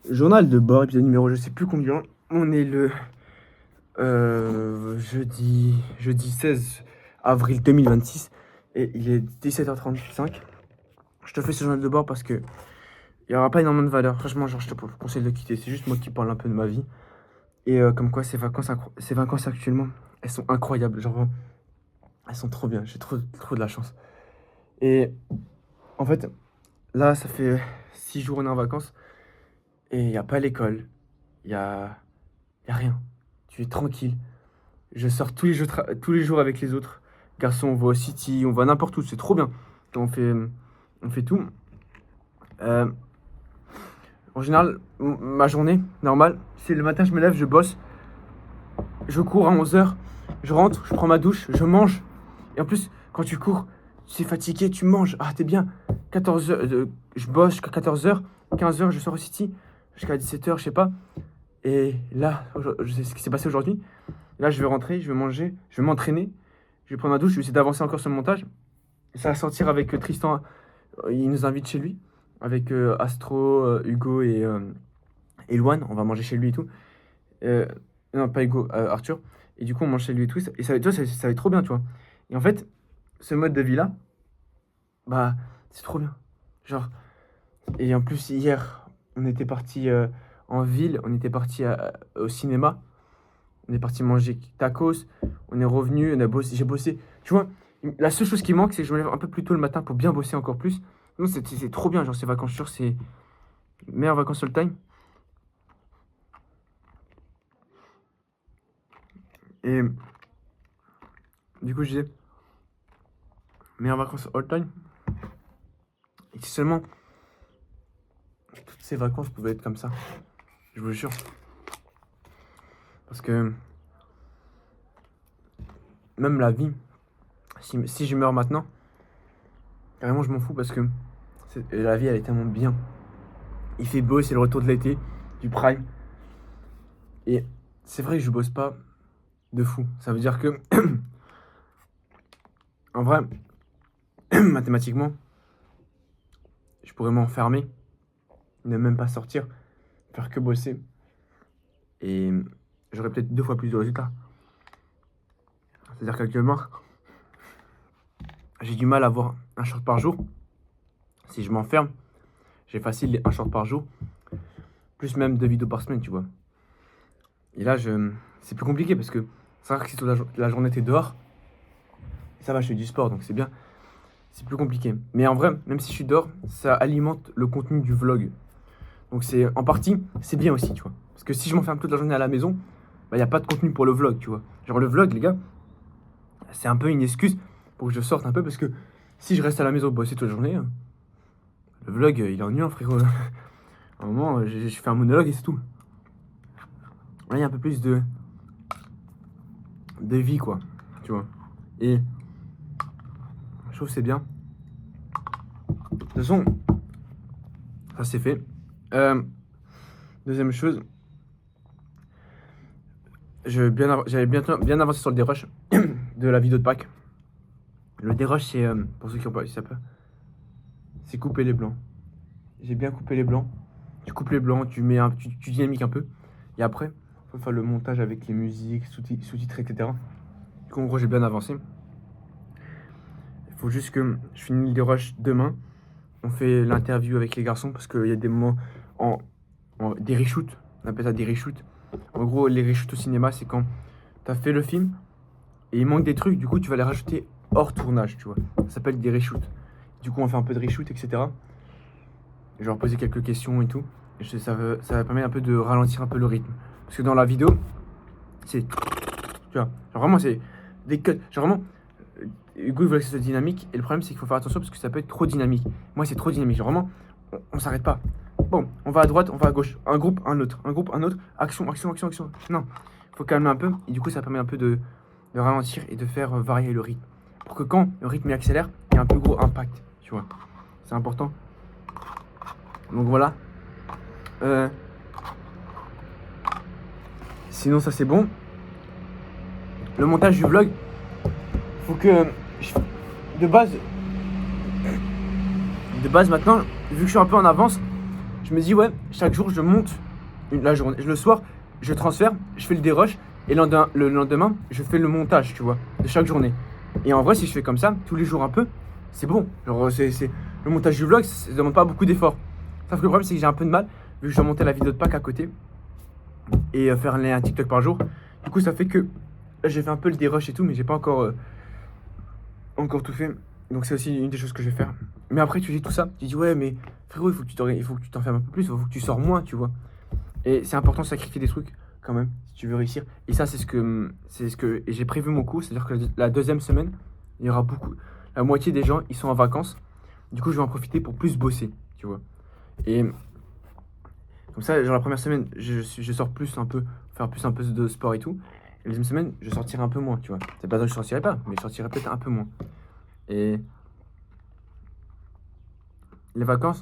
Journal de bord, épisode numéro je sais plus combien. On est le jeudi 16 avril 2026 et il est 17h35. Je te fais ce journal de bord parce que il n'y aura pas énormément de valeur. Franchement, genre, je te conseille de le quitter. C'est juste moi qui parle un peu de ma vie. Et comme quoi, ces vacances actuellement, elles sont incroyables. Genre, elles sont trop bien. J'ai trop de la chance. Et en fait, là, ça fait 6 jours on est en vacances et il n'y a pas l'école. Il y a rien. Tu es tranquille. Je sors tous les jours avec les autres garçons. On va au City, on va n'importe où. C'est trop bien. On fait tout. Euh, En général, ma journée normale, c'est le matin, je me lève, je bosse, je cours à 11h, je rentre, je prends ma douche, je mange. Et en plus, quand tu cours, tu es fatigué, tu manges. Ah, t'es bien. 14h, je bosse jusqu'à 14h, 15h, je sors au City, jusqu'à 17h, je sais pas. Et là, je sais ce qui s'est passé aujourd'hui. Là, je vais rentrer, je vais manger, je vais m'entraîner, je vais prendre ma douche, je vais essayer d'avancer encore sur le montage. Et ça va sortir avec Tristan, il nous invite chez lui, avec Astro, Hugo et Luan, on va manger chez lui et tout. Euh, non, pas Hugo, Arthur. Et du coup, on mange chez lui et tout. Et ça, tu vois, ça va être trop bien, tu vois. Et en fait, ce mode de vie-là, bah, c'est trop bien. Genre, et en plus, hier, on était parti en ville, on était parti au cinéma. On est parti manger tacos, on est revenu, on a bossé, j'ai bossé. Tu vois, la seule chose qui manque, c'est que je me lève un peu plus tôt le matin pour bien bosser encore plus. Non, c'est trop bien, genre ces vacances sûres, c'est meilleures vacances all time. Et du coup, je disais, meilleures vacances all time. Et si seulement toutes ces vacances pouvaient être comme ça, je vous le jure. Parce que même la vie, si je meurs maintenant, carrément, je m'en fous parce que la vie, elle est tellement bien. Il fait beau, c'est le retour de l'été, du prime. Et c'est vrai que je bosse pas de fou. Ça veut dire que, en vrai, mathématiquement, je pourrais m'enfermer, ne même pas sortir, faire que bosser. Et j'aurais peut-être 2 fois plus de résultats. C'est-à-dire qu'actuellement, j'ai du mal à avoir un short par jour. Si je m'enferme, j'ai facile un short par jour, plus même 2 vidéos par semaine, tu vois. Et là, c'est plus compliqué parce que c'est vrai que si toute la journée t'es dehors, ça va, je fais du sport, donc c'est bien. C'est plus compliqué. Mais en vrai, même si je suis dehors, ça alimente le contenu du vlog. Donc c'est en partie, c'est bien aussi, tu vois. Parce que si je m'enferme toute la journée à la maison, bah, y a pas de contenu pour le vlog, tu vois. Genre le vlog, les gars, c'est un peu une excuse pour que je sorte un peu parce que si je reste à la maison bosser toute la journée, le vlog, il est ennuyant, frérot. À un moment, je fais un monologue et c'est tout. Là, il y a un peu plus de vie, quoi, tu vois. Et je trouve que c'est bien. De toute façon, ça c'est fait. Deuxième chose, j'avais bien avancé sur le dérush de la vidéo de Pâques. Le dérush, c'est, pour ceux qui ont pas vu ça peut, c'est couper les blancs. J'ai bien coupé les blancs. Tu coupes les blancs, tu dynamiques un peu. Et après, il faut faire le montage avec les musiques, sous-titres, etc. Du coup, en gros, j'ai bien avancé. Il faut juste que je finisse le dérush demain. On fait l'interview avec les garçons parce qu'il y a des moments des reshoots. On appelle ça des reshoots. En gros, les reshoots au cinéma, c'est quand tu as fait le film et il manque des trucs, du coup, tu vas les rajouter hors tournage, tu vois. Ça s'appelle des reshoots. Du coup, on fait un peu de reshoot, etc. Je vais leur poser quelques questions et tout. Et ça va permettre un peu de ralentir un peu le rythme. Parce que dans la vidéo, c'est. Tu vois, genre vraiment, c'est des cuts. Genre vraiment, Hugo, il veut que ce soit dynamique. Et le problème, c'est qu'il faut faire attention parce que ça peut être trop dynamique. Moi, c'est trop dynamique. Genre vraiment, on s'arrête pas. Bon, on va à droite, on va à gauche. Un groupe, un autre. Un groupe, un autre. Action, action, action, action. Non, il faut calmer un peu. Et du coup, ça permet un peu de ralentir et de faire varier le rythme. Pour que quand le rythme accélère, il y a un plus gros impact. Tu vois, c'est important. Donc voilà. Sinon, ça c'est bon. Le montage du vlog, faut que de base maintenant, vu que je suis un peu en avance, je je me dis, ouais, chaque jour, je monte la journée. Le soir, je transfère, je fais le dérush, et le lendemain, je fais le montage, tu vois, de chaque journée. Et en vrai, si je fais comme ça, tous les jours un peu, c'est bon. Genre, le montage du vlog, ça demande pas beaucoup d'efforts. Sauf que le problème, c'est que j'ai un peu de mal, vu que je dois monter la vidéo de Pâques à côté, et faire un TikTok par jour. Du coup, ça fait que là, j'ai fait un peu le dérush et tout, mais j'ai pas encore tout fait. Donc c'est aussi une des choses que je vais faire. Mais après, tu dis tout ça, tu dis ouais, mais frérot, il faut que tu t'enfermes un peu plus, il faut que tu sors moins, tu vois. Et c'est important de sacrifier des trucs quand même, si tu veux réussir. Et ça, et j'ai prévu mon coup, c'est-à-dire que la deuxième semaine, il y aura beaucoup. La moitié des gens, ils sont en vacances. Du coup, je vais en profiter pour plus bosser, tu vois. Et comme ça, genre la première semaine, je sors plus un peu, faire plus un peu de sport et tout. Et la deuxième semaine, je sortirai un peu moins, tu vois. C'est pas ça que je sortirai pas, mais je sortirai peut-être un peu moins. Et les vacances,